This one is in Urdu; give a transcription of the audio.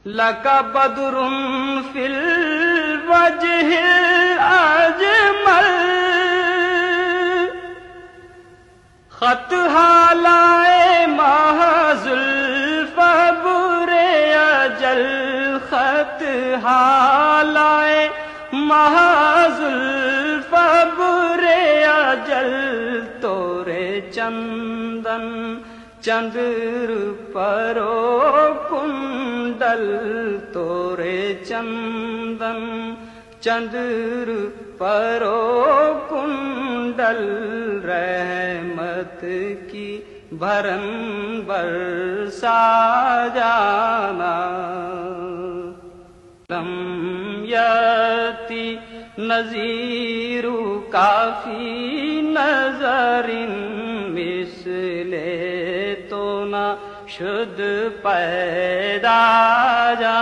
لک بدر فی الوجہ الاجمل خط حالائے محض الفبر اجل خط حالائے محض الفبر اجل تورے چندن چندر پرو کنڈل تورے چندن چندر پرو کنڈل رحمت کی بھرن برسا جانا لم یاتی نذیر کافی نظر مثل تو نہ شد پیدا جانا